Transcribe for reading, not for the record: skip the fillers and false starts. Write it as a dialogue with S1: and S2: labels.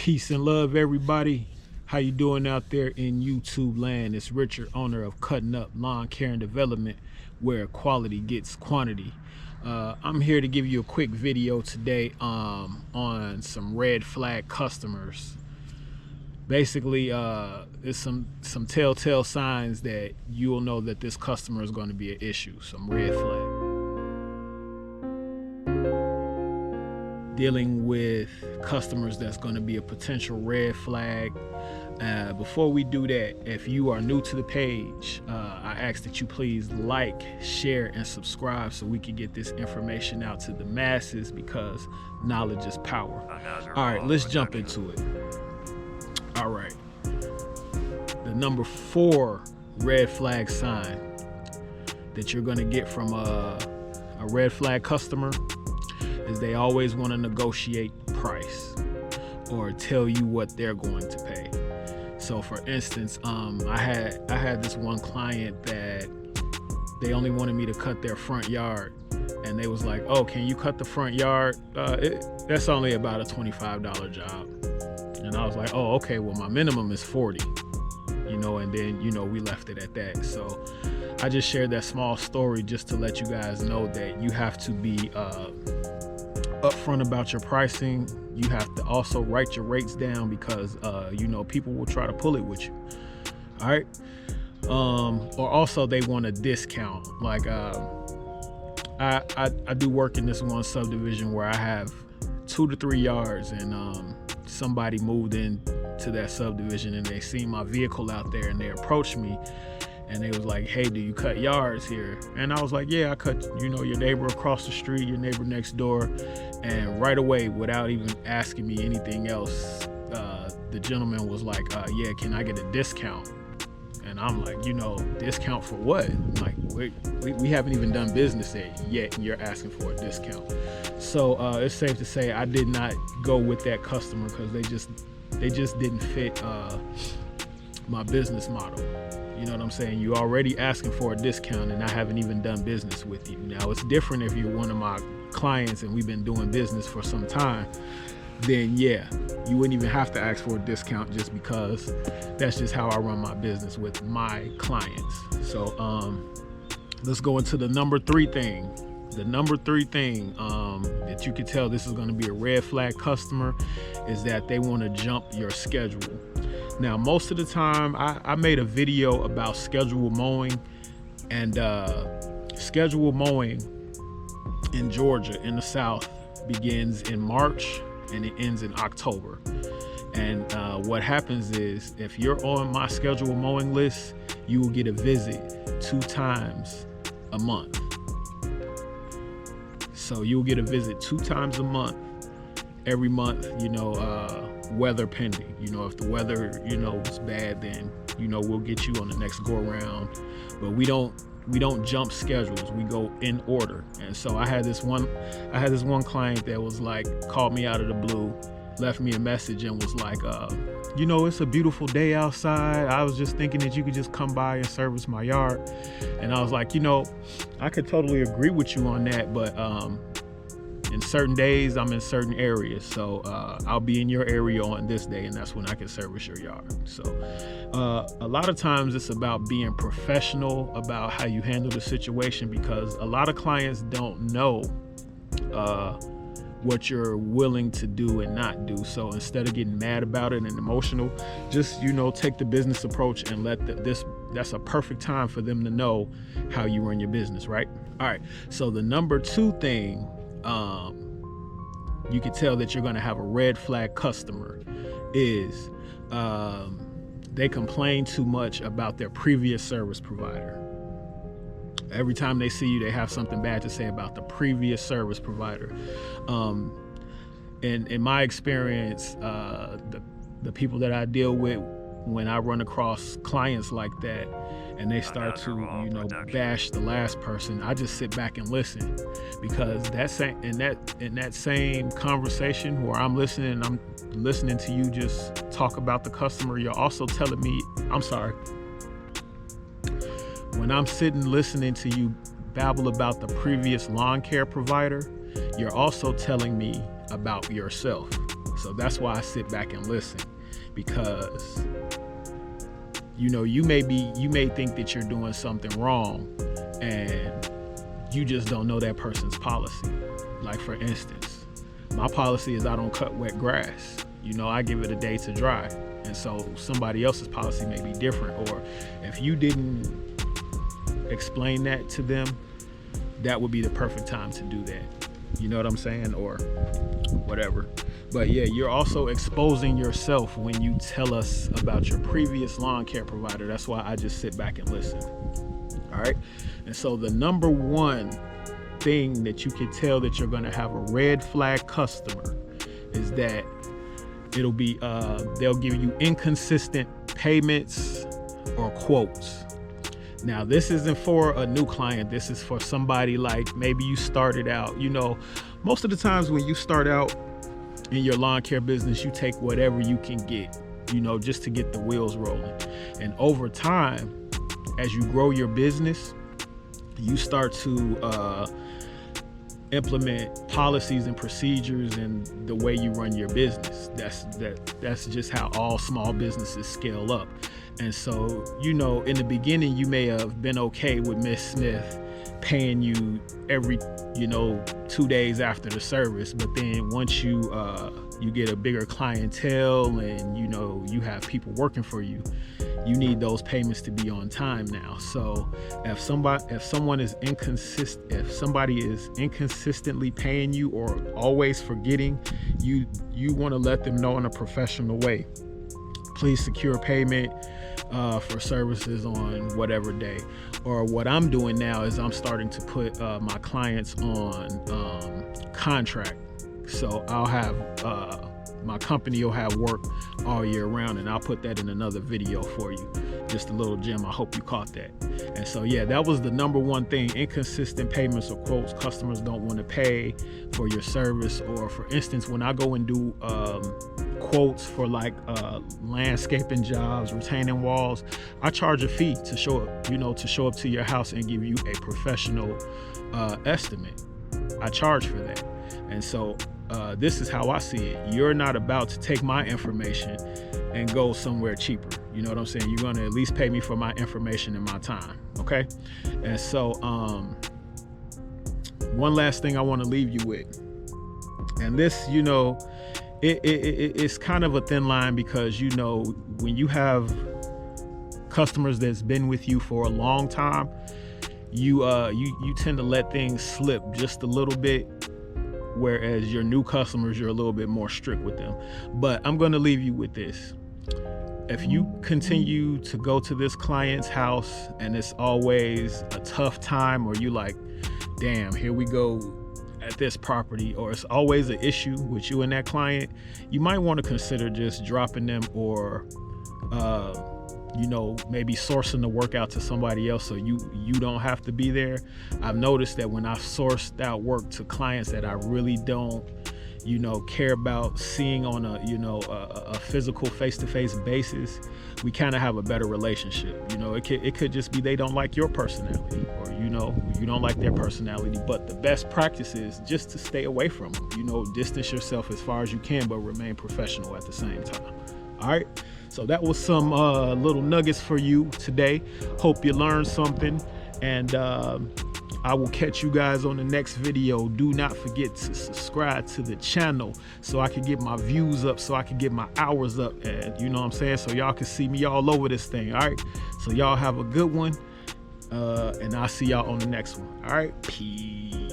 S1: Peace and love, everybody. How you doing out there in YouTube land? It's Richard, owner of Cutting Up Lawn Care and Development, where quality gets quantity. I'm here to give you a quick video today on some red flag customers. Basically, it's some telltale signs that you will know that this customer is going to be an issue. Some red flag. Dealing with customers that's going to be a potential red flag. Before we do that, if you are new to the page, I ask that you please like, share, and subscribe so we can get this information out to the masses, because knowledge is power. All right, let's jump into it. All right, the number 4 red flag sign that you're going to get from a red flag customer is they always want to negotiate price or tell you what they're going to pay. So for instance, I had this one client that they only wanted me to cut their front yard, and they was like, oh, can you cut the front yard? That's only about a $25 job. And I was like, oh, okay, well, my minimum is 40, and then, we left it at that. So I just shared that small story just to let you guys know that you have to be upfront about your pricing. You have to also write your rates down, because people will try to pull it with you. All right. Or also they want a discount. Like I do work in this one subdivision where I have 2 to 3 yards, and somebody moved in to that subdivision and they seen my vehicle out there, and they approached me and they was like, hey, do you cut yards here? And I was like, yeah, I cut, your neighbor across the street, your neighbor next door. And right away, without even asking me anything else, the gentleman was like, yeah, can I get a discount? And I'm like, discount for what? Like, we haven't even done business yet, and you're asking for a discount. So it's safe to say I did not go with that customer, because they just didn't fit my business model. You know what I'm saying? You're already asking for a discount, and I haven't even done business with you. Now, it's different if you're one of my clients and we've been doing business for some time. Then yeah, you wouldn't even have to ask for a discount, just because that's just how I run my business with my clients. So let's go into the number 3 thing. The number 3 thing that you can tell this is going to be a red flag customer is that they want to jump your schedule. Now, most of the time, I made a video about schedule mowing, and schedule mowing in Georgia, in the South, begins in March and it ends in October. And what happens is, if you're on my schedule mowing list, you will get a visit 2 times a month. So you'll get a visit 2 times a month, every month, weather pending. If the weather, is bad, then, we'll get you on the next go around. But we don't jump schedules. We go in order. And so I had this one client that was like, called me out of the blue, left me a message and was like, it's a beautiful day outside. I was just thinking that you could just come by and service my yard. And I was like, I could totally agree with you on that, but in certain days, I'm in certain areas. So I'll be in your area on this day, and that's when I can service your yard. So a lot of times it's about being professional about how you handle the situation, because a lot of clients don't know what you're willing to do and not do. So instead of getting mad about it and emotional, just, take the business approach and that's a perfect time for them to know how you run your business, right? All right. So the number 2 thing, you can tell that you're going to have a red flag customer, is they complain too much about their previous service provider. Every time they see you, they have something bad to say about the previous service provider. In my experience, the people that I deal with, when I run across clients like that and they start to, bash the last person, I just sit back and listen, because in that same conversation where I'm listening to you just talk about the customer, you're also telling me, when I'm sitting listening to you babble about the previous lawn care provider, you're also telling me about yourself. So that's why I sit back and listen, because you may think that you're doing something wrong and you just don't know that person's policy. Like, for instance, my policy is I don't cut wet grass. I give it a day to dry. And so somebody else's policy may be different. Or if you didn't explain that to them, that would be the perfect time to do that. You know what I'm saying? Or whatever. But yeah, you're also exposing yourself when you tell us about your previous lawn care provider. That's why I just sit back and listen. All right. And so the number one thing that you can tell that you're going to have a red flag customer is that it'll be they'll give you inconsistent payments or quotes. Now, this isn't for a new client. This is for somebody like maybe you started out. Most of the times when you start out in your lawn care business, you take whatever you can get, just to get the wheels rolling. And over time, as you grow your business, you start to implement policies and procedures and the way you run your business. That's just how all small businesses scale up. And so, in the beginning, you may have been okay with Miss Smith paying you every, 2 days after the service. But then once you get a bigger clientele and, you have people working for you, you need those payments to be on time now. So if somebody is inconsistently paying you or always forgetting, you want to let them know in a professional way. Please secure payment for services on whatever day. Or what I'm doing now is I'm starting to put my clients on contract. So I'll have my company will have work all year round, and I'll put that in another video for you. Just a little gem. I hope you caught that. And so, yeah, that was the number one thing: inconsistent payments or quotes. Customers don't want to pay for your service. Or for instance, when I go and do quotes for like landscaping jobs, retaining walls, I charge a fee to show up, to show up to your house and give you a professional estimate. I charge for that. And so this is how I see it. You're not about to take my information and go somewhere cheaper. You know what I'm saying? You're going to at least pay me for my information and my time. Okay. And so one last thing I want to leave you with, and this, it's kind of a thin line, because when you have customers that's been with you for a long time, you tend to let things slip just a little bit, whereas your new customers, you're a little bit more strict with them. But I'm going to leave you with this. If you continue to go to this client's house and it's always a tough time, or you like, damn, here we go at this property, or it's always an issue with you and that client, you might want to consider just dropping them, or maybe sourcing the work out to somebody else so you don't have to be there. I've noticed that when I've sourced out work to clients that I really don't care about seeing on a physical face-to-face basis, we kind of have a better relationship. It could just be they don't like your personality, or you don't like their personality. But the best practice is just to stay away from them. Distance yourself as far as you can, but remain professional at the same time. All right. So that was some little nuggets for you today. Hope you learned something, and I will catch you guys on the next video. Do not forget to subscribe to the channel so I can get my views up, so I can get my hours up, and so y'all can see me all over this thing. All right. So y'all have a good one, and I'll see y'all on the next one. All right. Peace.